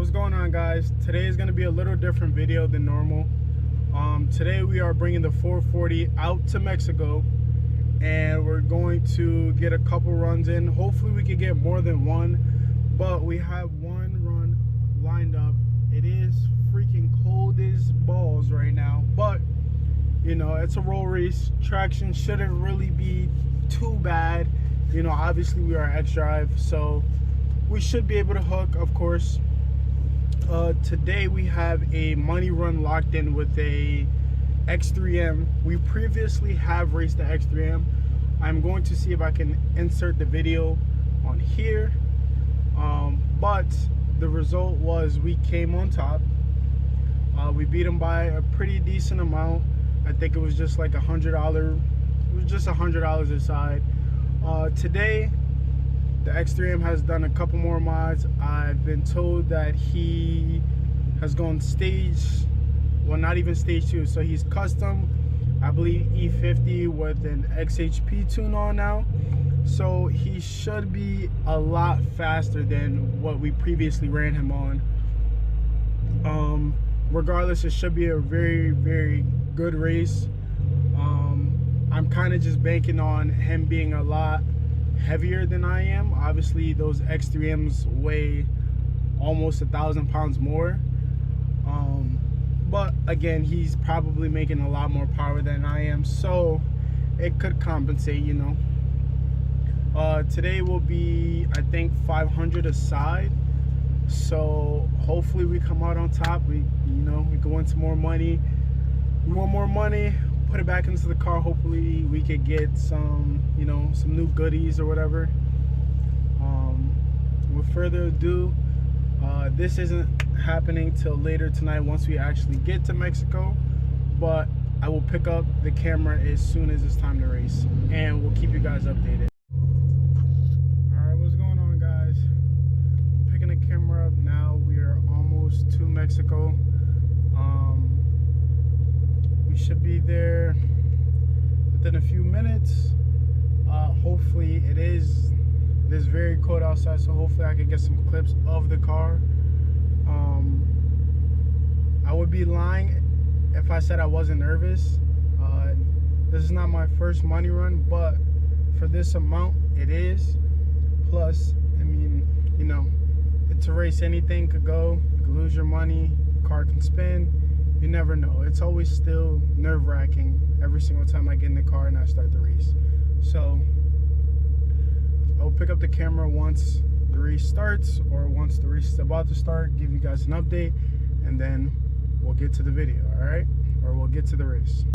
What's going on, guys? Today is going to be a little different video than normal. Today we are bringing the 440 out to Mexico, and we're going to get a couple runs in. Hopefully we can get more than one, but we have one run lined up. It is freaking cold as balls right now, but you know, it's a roll race. Traction shouldn't really be too bad. You know, obviously we are X Drive, so we should be able to hook, of course. Today we have a money run locked in with a X3M. We previously have raced the X3M. I'm going to see if I can insert the video on here. But the result was we came on top. We beat them by a pretty decent amount. I think it was just like $100. It was just $100 aside. Today, the X3M has done a couple more mods. I've been told that he has gone stage, well, not even stage 2. So he's custom, I believe, E50 with an XHP tune on now. So he should be a lot faster than what we previously ran him on. Regardless, it should be a very, very good race. I'm kind of just banking on him being a lot heavier than I am. Obviously those X3Ms weigh almost 1,000 pounds more, but again, he's probably making a lot more power than I am, so it could compensate, you know. Today will be, I think, 500 aside, so hopefully we come out on top. We go into more money. We want more money, put it back into the car. Hopefully we could get some, you know, some new goodies or whatever. With further ado, this isn't happening till later tonight once we actually get to Mexico, but I will pick up the camera as soon as it's time to race, and we'll keep you guys updated. Alright, what's going on, guys? I'm picking the camera up now. We are almost to Mexico. We should be there within a few minutes. Hopefully it is very cold outside, so hopefully I can get some clips of the car. I would be lying if I said I wasn't nervous. This is not my first money run, but for this amount it is. Plus, I mean, you know, it's a race, anything could go. You could lose your money, the car can spin. You never know. It's always still nerve-wracking every single time I get in the car and I start the race. So I'll pick up the camera once the race starts, or once the race is about to start, give you guys an update, and then we'll get to the video, all right? Or we'll get to the race.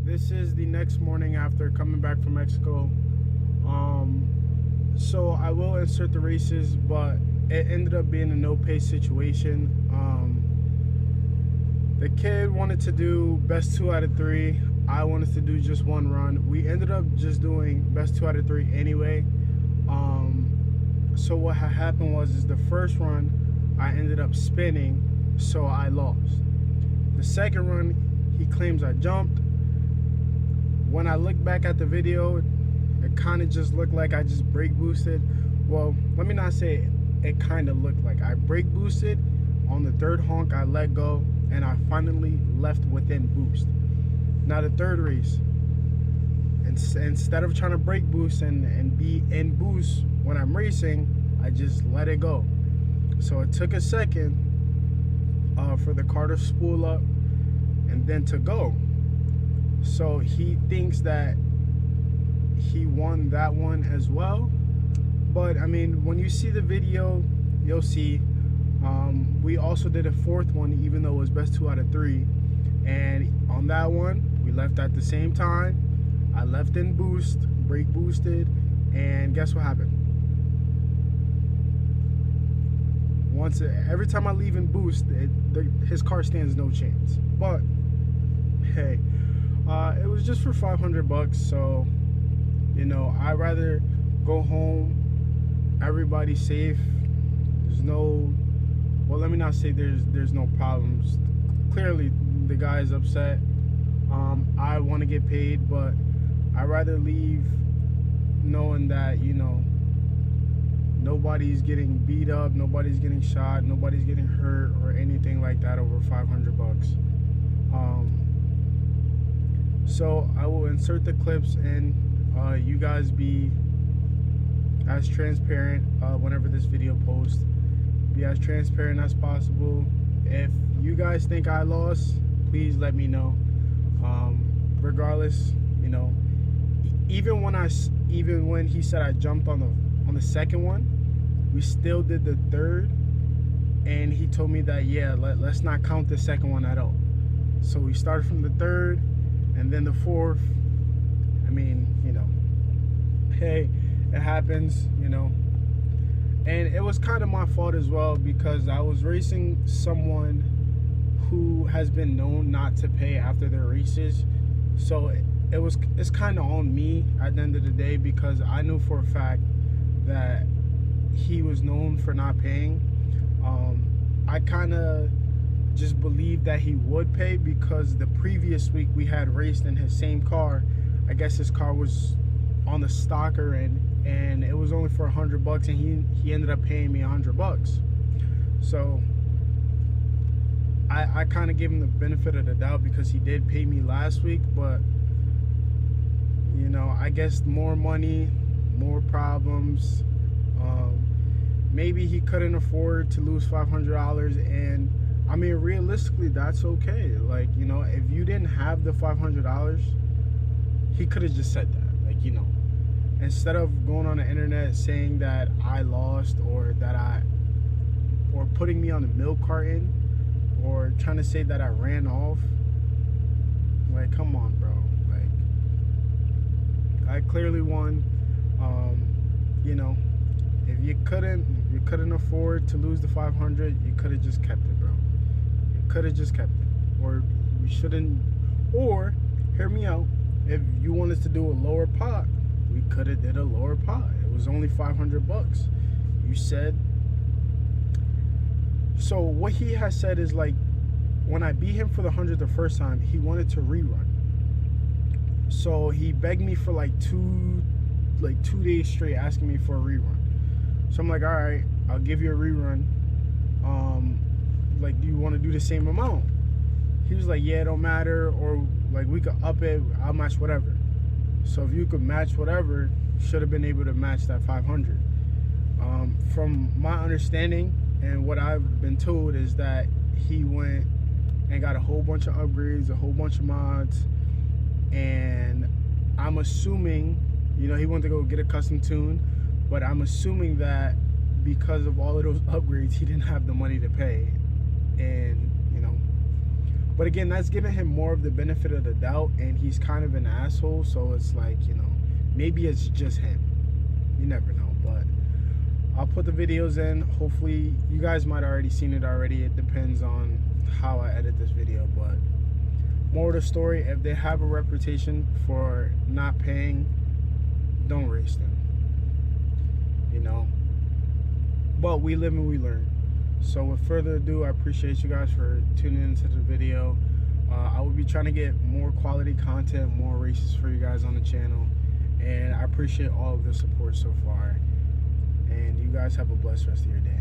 This is the next morning after coming back from Mexico. So I will insert the races, but it ended up being a no pay situation. The kid wanted to do best 2 out of 3. I wanted to do just one run. We ended up just doing best 2 out of 3 anyway. So what had happened was the first run I ended up spinning, so I lost. The second run, he claims I jumped. When I look back at the video, it kind of just looked like I just brake boosted. Well, let me not say it kind of looked like I brake boosted. On the third honk, I let go, and I finally left within boost. Now the third race, instead of trying to brake boost and be in boost when I'm racing, I just let it go. So it took a second for the car to spool up and then to go. So he thinks that he won that one as well, but I mean, when you see the video, you'll see We also did a fourth one, even though it was best 2 out of 3. And on that one, we left at the same time. I left in boost, brake boosted, and guess what happened? Every time I leave in boost, his car stands no chance. But hey, it was just for 500 bucks, so you know, I'd rather go home, everybody's safe. There's no, well, let me not say there's no problems. Clearly the guy's upset. I want to get paid, but I'd rather leave knowing that, you know, nobody's getting beat up, nobody's getting shot, nobody's getting hurt or anything like that over 500 bucks. So I will insert the clips, and you guys be as transparent whenever this video posts. Be as transparent as possible. If you guys think I lost, please let me know. Regardless, you know, even when he said I jumped on the second one, we still did the third, and he told me that, yeah, let's not count the second one at all. So we started from the third and then the fourth. I mean, you know, hey, it happens, you know. And it was kind of my fault as well, because I was racing someone who has been known not to pay after their races. So it's kind of on me at the end of the day, because I knew for a fact that he was known for not paying. I kind of just believed that he would pay, because the previous week we had raced in his same car. I guess his car was on the stocker, and it was only for 100 bucks, and he ended up paying me 100 bucks. So I kind of gave him the benefit of the doubt, because he did pay me last week. But you know, I guess more money, more problems. Maybe he couldn't afford to lose $500, and I mean, realistically, that's okay. Like, you know, if you didn't have the $500, he could have just said that. Like, you know, instead of going on the internet saying that I lost, or putting me on the milk carton, or trying to say that I ran off. Like, come on, bro. Like, I clearly won. You know, if you couldn't afford to lose the 500, you could have just kept it, bro. You could have just kept it. Or we shouldn't. Or, hear me out, if you wanted to do a lower pot, we could have did a lower pot. It was only 500 bucks. You said. So what he has said is, like, when I beat him for the 100th the first time, he wanted to rerun. So he begged me for like two days straight, asking me for a rerun. So I'm like, all right, I'll give you a rerun. Like, do you want to do the same amount? He was like, yeah, it don't matter, or like we could up it, I'll match whatever. So if you could match whatever, should have been able to match that 500. From my understanding and what I've been told is that he went and got a whole bunch of upgrades, a whole bunch of mods, and I'm assuming, you know, he wanted to go get a custom tune, but I'm assuming that because of all of those upgrades, he didn't have the money to pay. And, you know, but again, that's giving him more of the benefit of the doubt, and he's kind of an asshole. So it's like, you know, maybe it's just him. You never know. But I'll put the videos in. Hopefully you guys might already seen it already. It depends on how I edit this video. But more of the story, if they have a reputation for not paying, don't race them, you know. But we live and we learn. So with further ado, I appreciate you guys for tuning into the video. I will be trying to get more quality content, more races for you guys on the channel, and I appreciate all of the support so far. And you guys have a blessed rest of your day.